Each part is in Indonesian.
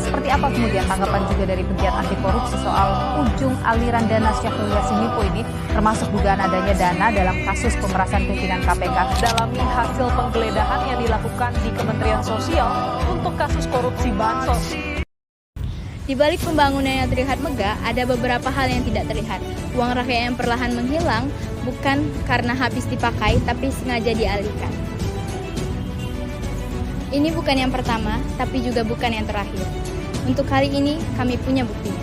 Seperti apa kemudian tanggapan juga dari pegiat anti korupsi soal ujung aliran dana Syahrul Yassin Limpo ini, termasuk dugaan adanya dana dalam kasus pemerasan pimpinan KPK? Dalami hasil penggeledahan yang dilakukan di Kementerian Sosial untuk kasus korupsi bansos. Di balik pembangunan yang terlihat megah, ada beberapa hal yang tidak terlihat. Uang rakyat yang perlahan menghilang bukan karena habis dipakai, tapi sengaja dialihkan. Ini bukan yang pertama, tapi juga bukan yang terakhir. Untuk kali ini, kami punya buktinya.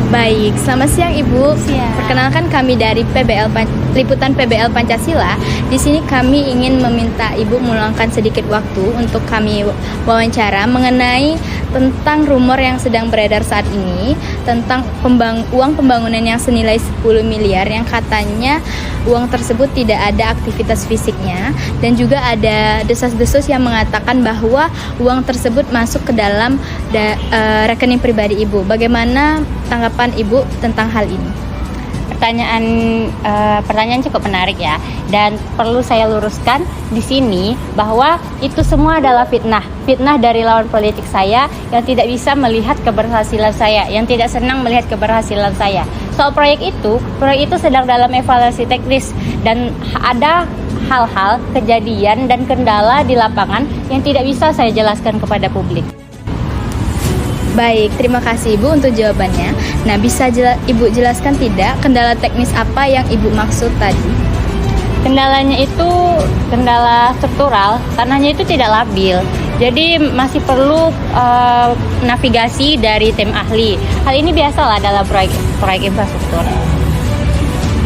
Baik, selamat siang Ibu. Siang. Perkenalkan kami dari Liputan PBL Pancasila. Di sini kami ingin meminta Ibu meluangkan sedikit waktu untuk kami wawancara mengenai tentang rumor yang sedang beredar saat ini tentang uang pembangunan yang senilai 10 miliar yang katanya uang tersebut tidak ada aktivitas fisiknya, dan juga ada desas-desus yang mengatakan bahwa uang tersebut masuk ke dalam rekening pribadi Ibu. Bagaimana tanggapan Ibu tentang hal ini? Pertanyaan cukup menarik ya, dan perlu saya luruskan di sini bahwa itu semua adalah fitnah dari lawan politik saya yang tidak bisa melihat keberhasilan saya, yang tidak senang melihat keberhasilan saya. Soal proyek itu sedang dalam evaluasi teknis, dan ada hal-hal, kejadian dan kendala di lapangan yang tidak bisa saya jelaskan kepada publik. Baik, terima kasih Ibu untuk jawabannya. Nah, bisa Ibu jelaskan tidak kendala teknis apa yang Ibu maksud tadi? Kendalanya itu kendala struktural, tanahnya itu tidak labil. Jadi masih perlu navigasi dari tim ahli. Hal ini biasalah dalam proyek infrastruktur.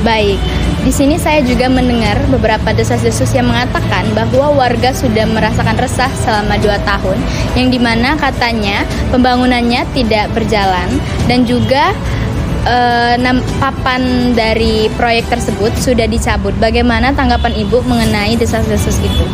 Baik, di sini saya juga mendengar beberapa desas-desus yang mengatakan bahwa warga sudah merasakan resah selama 2 tahun, yang dimana katanya pembangunannya tidak berjalan, dan juga papan dari proyek tersebut sudah dicabut. Bagaimana tanggapan Ibu mengenai desas-desus itu?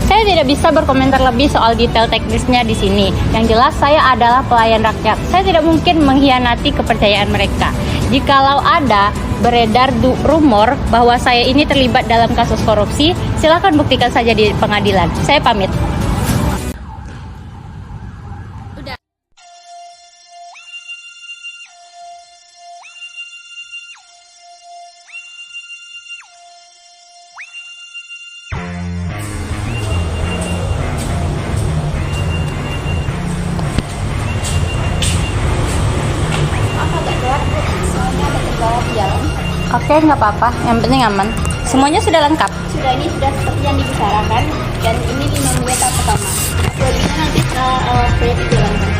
Saya tidak bisa berkomentar lebih soal detail teknisnya di sini. Yang jelas saya adalah pelayan rakyat. Saya tidak mungkin mengkhianati kepercayaan mereka. Jikalau ada beredar rumor bahwa saya ini terlibat dalam kasus korupsi, silakan buktikan saja di pengadilan. Saya pamit. Oke, nggak apa-apa. Yang penting aman. Semuanya sudah lengkap. Ini sudah seperti yang dibicarakan, dan ini 5 miliar tahap pertama. Selanjutnya nanti proyek dijalankan.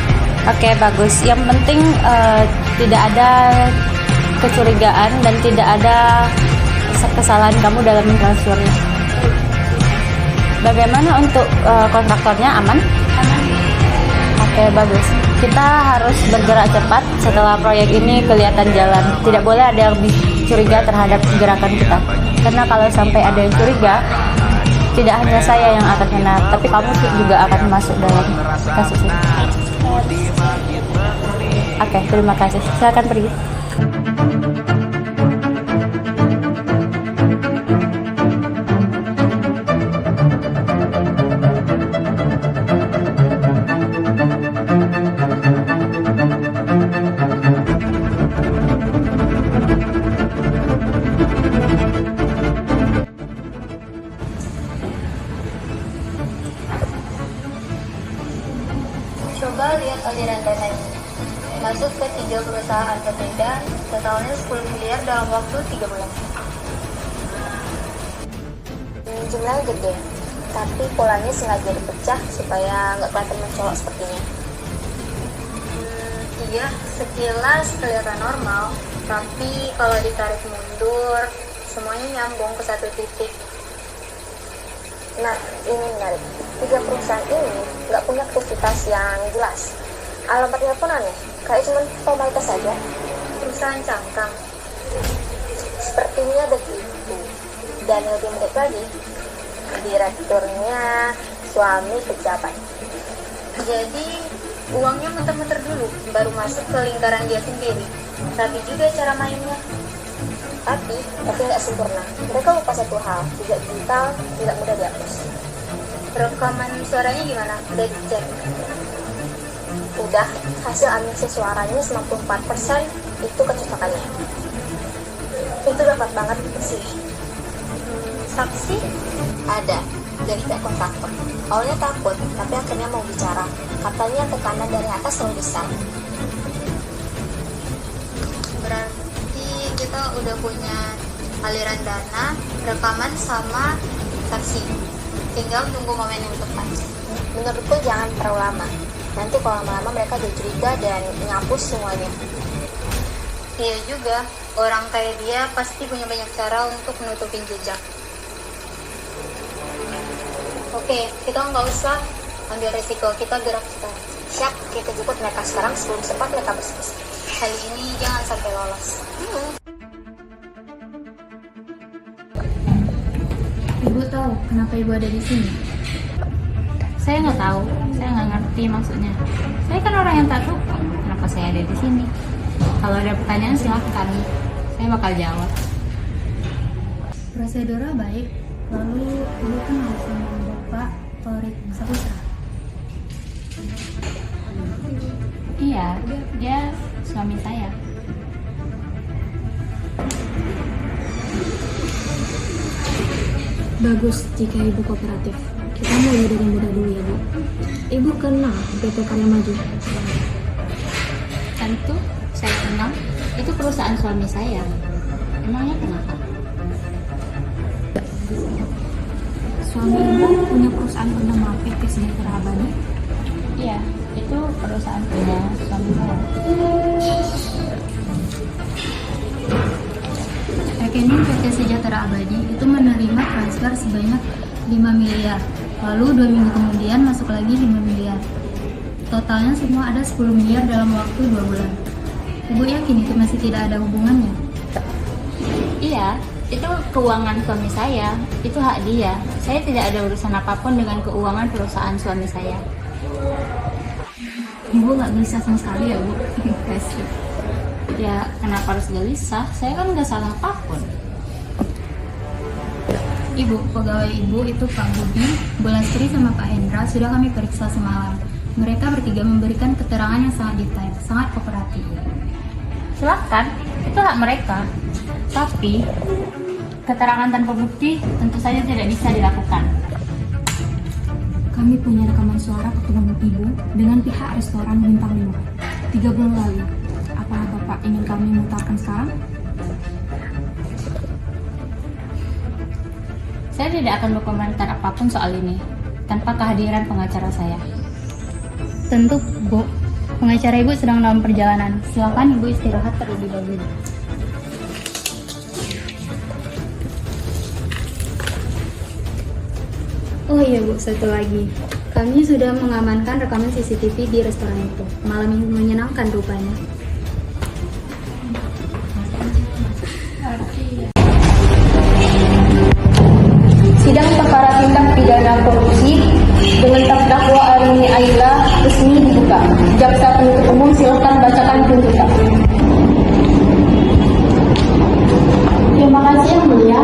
Oke, bagus. Yang penting tidak ada kecurigaan dan tidak ada kesalahan kamu dalam mentransfernya. Bagaimana untuk kontraktornya, aman? Aman. Oke, bagus. Kita harus bergerak cepat setelah proyek ini kelihatan jalan. Tidak boleh ada yang curiga terhadap gerakan kita. Karena kalau sampai ada yang curiga, tidak hanya saya yang akan kena, tapi kamu juga akan masuk dalam kasus ini. Oke, terima kasih. Silakan pergi. Coba lihat aliran dana ini. Masuk ke 3 perusahaan berbeda, totalnya 10 miliar dalam waktu 3 bulan. Jumlahnya gede, tapi polanya sengaja dipecah supaya nggak kelihatan mencolok sepertinya. Iya, sekilas kelihatan normal, tapi kalau ditarik mundur, semuanya nyambung ke satu titik. Nah, ini menarik. 3 perusahaan ini nggak punya aktivitas yang jelas. Alamat teleponannya kayak cuma formalitas saja. Perusahaan cangkang. Sepertinya begitu. Dan lebih menarik lagi, direkturnya suami pejabat. Jadi uangnya muter-muter dulu, baru masuk ke lingkaran dia sendiri. Tapi juga cara mainnya. Tapi nggak sempurna. Mereka lupa satu hal, jejak digital tidak mudah dihapus. Rekaman suaranya gimana? Udah dicek? Udah, hasil analisis suaranya 94% itu kecocokannya. Itu dapat banget sih. Saksi? Ada, dari pihak kontraktor. Awalnya takut, tapi akhirnya mau bicara. Katanya tekanan dari atas terlalu besar. Berarti kita udah punya aliran dana, rekaman, sama saksi. Tinggal tunggu momen yang tepat. Menurutku jangan terlalu lama. Nanti kalau lama-lama mereka jadi curiga dan ngapus semuanya. Iya juga, orang kayak dia pasti punya banyak cara untuk menutupin jejak. Oke, kita nggak usah ambil resiko, kita gerak sekarang. Siap, kita jemput mereka sekarang sebelum sempat mereka bersih. Kali ini jangan sampai lolos. Ibu tahu kenapa ibu ada di sini? Saya nggak tahu, saya nggak ngerti maksudnya. Saya kan orang yang tak suka. Kenapa saya ada di sini? Kalau ada pertanyaan silahkan, saya bakal jawab. Prosedurnya baik, lalu ibu kenal sama Bapak Torik Saputra? Iya, dia suami saya. Bagus jika ibu kooperatif. Kita mulai dari muda dulu ya Bu. Ibu kenal PT Karya Maju? Tentu saya kenal, itu perusahaan suami saya. Emangnya kenapa? Suami ibu punya perusahaan bernama PT Sejahtera Abadi? Iya, itu perusahaan punya suami saya. Rekening PT Sejahtera Abadi itu menerima transfer sebanyak 5 miliar. Lalu 2 minggu kemudian masuk lagi 5 miliar. Totalnya semua ada 10 miliar dalam waktu 2 bulan. Ibu yakin itu masih tidak ada hubungannya? Iya, itu keuangan suami saya, itu hak dia. Saya tidak ada urusan apapun dengan keuangan perusahaan suami saya. Ibu nggak gelisah sama sekali ya Bu? Kasih. Ya, kenapa harus gelisah? Saya kan nggak salah apapun. Ibu, pegawai ibu itu Pak Budi, Bu Lastri sama Pak Hendra sudah kami periksa semalam. Mereka bertiga memberikan keterangan yang sangat detail, sangat kooperatif. Silahkan, itu hak mereka. Tapi, keterangan tanpa bukti tentu saja tidak bisa dilakukan. Kami punya rekaman suara pertemuan ibu dengan pihak restoran Bintang 5 3 bulan lalu. Apakah Bapak ingin kami mutarkan sekarang? Saya tidak akan berkomentar apapun soal ini tanpa kehadiran pengacara saya. Tentu, Bu. Pengacara ibu sedang dalam perjalanan. Silakan ibu istirahat terlebih dahulu. Oh iya Bu, satu lagi. Kami sudah mengamankan rekaman CCTV di restoran itu. Malam yang menyenangkan rupanya. Sidang perkara tindak pidana korupsi dengan terdakwa Arini Aila resmi dibuka. Jaksa penuntut umum silakan bacakan tuntutan. Terima kasih Yang Mulia.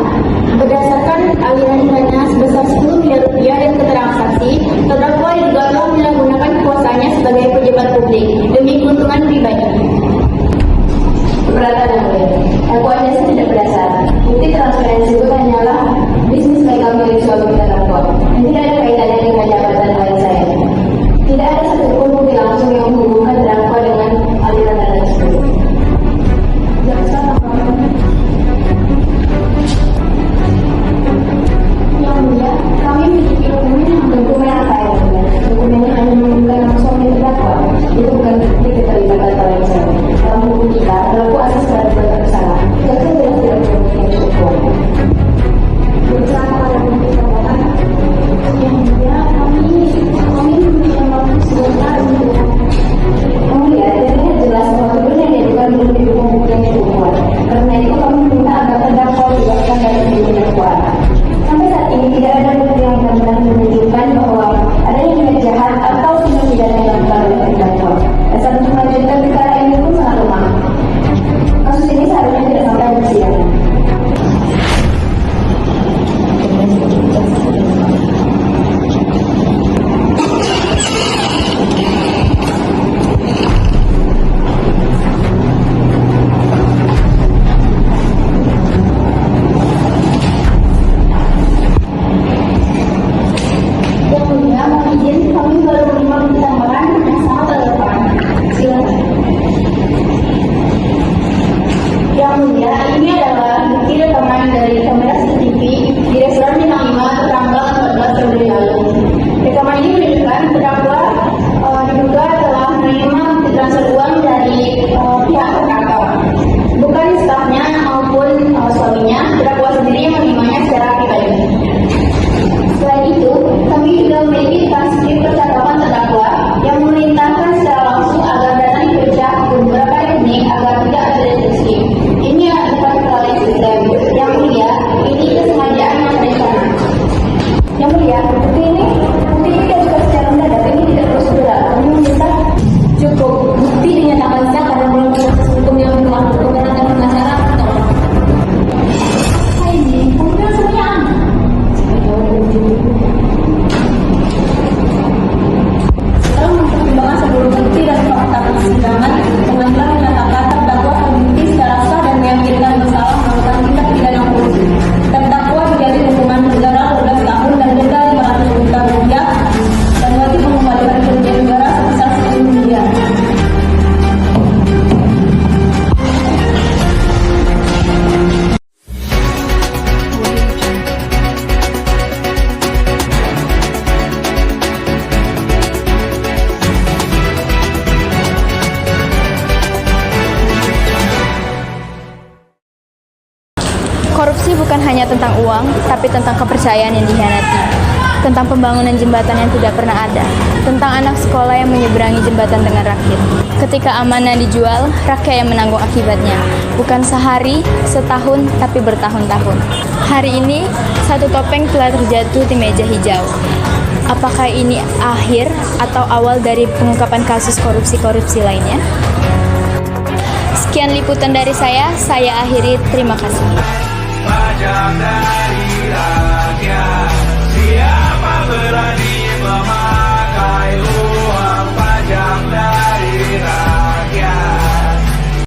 Berdasarkan aliran dana sebesar 10 miliar rupiah dan keterangan saksi, terdakwa diduga telah menyalahgunakan kuasanya sebagai pejabat publik demi keuntungan pribadi. Keberatan Yang Mulia. Akuannya tidak berdasar. Bukti transparansi itu hanyalah bisnis legal milik suami terdakwa dan tidak ada kaitannya dengan jabatan lain saya. Tidak ada satupun bukti langsung yang menghubungi tentang uang, tapi tentang kepercayaan yang dikhianati. Tentang pembangunan jembatan yang tidak pernah ada. Tentang anak sekolah yang menyeberangi jembatan dengan rakit. Ketika amanah dijual, rakyat yang menanggung akibatnya. Bukan sehari, setahun, tapi bertahun-tahun. Hari ini, satu topeng telah terjatuh di meja hijau. Apakah ini akhir atau awal dari pengungkapan kasus korupsi-korupsi lainnya? Sekian liputan dari saya akhiri. Terima kasih. Pajak dari rakyat, siapa berani